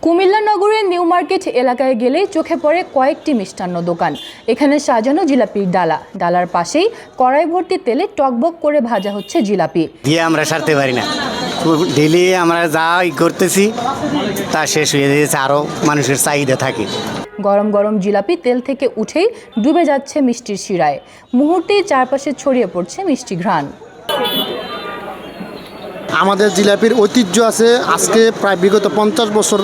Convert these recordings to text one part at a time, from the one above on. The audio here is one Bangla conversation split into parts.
কুমিল্লা নগরের নিউ মার্কেট এলাকায় গেলেই চোখে পড়ে কয়েকটি মিষ্টান্ন দোকান। এখানে সাজানো জিলাপির ডালার পাশেই কড়াই ভর্তি তেলে টকবক করে ভাজা হচ্ছে জিলাপি। দিয়ে আমরা সারতে পারি না, ডেলি আমরা যা করতেছি তা শেষ হয়ে যাচ্ছে, আরও মানুষের চাহিদা থাকে। গরম গরম জিলাপি তেল থেকে উঠেই ডুবে যাচ্ছে মিষ্টির শিরায়, মুহূর্তেই চারপাশে ছড়িয়ে পড়ছে মিষ্টি ঘ্রাণ। আমাদের জিলাপির ঐতিহ্য আছে, আজকে প্রায় বিগত 50 বছর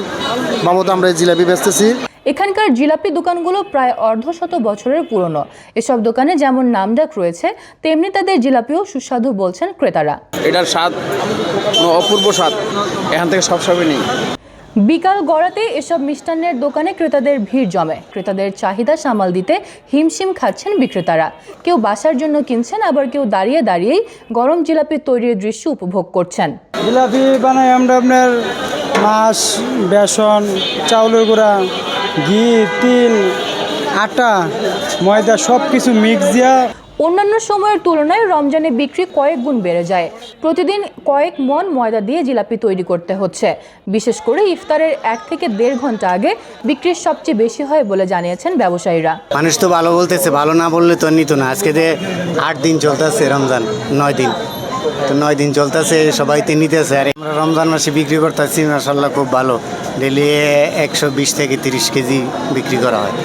বাবদ আমরা এই জিলাপি বেচতেছি। এখানকার জিলাপি দোকানগুলো প্রায় অর্ধশত বছরের পুরনো। এসব দোকানে যেমন নামডাক রয়েছে, তেমনি তাদের জিলাপিও সুস্বাদু বলছেন ক্রেতারা। এটার স্বাদ অপূর্ব স্বাদ, এখান থেকে সবসময় নেই। বিকাল গড়াতে এসব মিষ্টান্নের দোকানে ক্রেতাদের ভিড় জমে। ক্রেতাদের চাহিদা সামাল দিতে হিমশিম খাচ্ছেন বিক্রেতারা। কেউ বাসার জন্য কিনছেন, আবার কেউ দাঁড়িয়ে দাঁড়িয়েই গরম জিলাপি তৈরির দৃশ্য উপভোগ করছেন। জিলাপি বানাই আমরা আপনার মাছ, বেসন, চাউলের গুঁড়া, ঘি, তিল, আটা, ময়দা সব কিছু মিক্স দিয়া। অন্যান্য সময়ের তুলনায় রমজানে বিক্রি কয়েক গুণ বেড়ে যায়। প্রতিদিন কয়েক মন ময়দা দিয়ে জিলাপি তৈরি করতে হচ্ছে। বিশেষ করে ইফতারের 1 থেকে 1.5 ঘন্টা আগে বিক্রির সবচেয়ে বেশি হয় বলে জানিয়েছেন ব্যবসায়ীরা। মানুষ তো ভালো বলতেছে, ভালো না বললে তো নিত না। আজকে 8 দিন চলতেছে রমজান, 9 দিন, তো 9 দিন চলতেছে, সবাই তো নিতেছে। আর আমরা রমজান মাসে বিক্রি করতেছি মাশাআল্লাহ খুব ভালো, ডেলি 120 থেকে 30 কেজি বিক্রি করা হয়।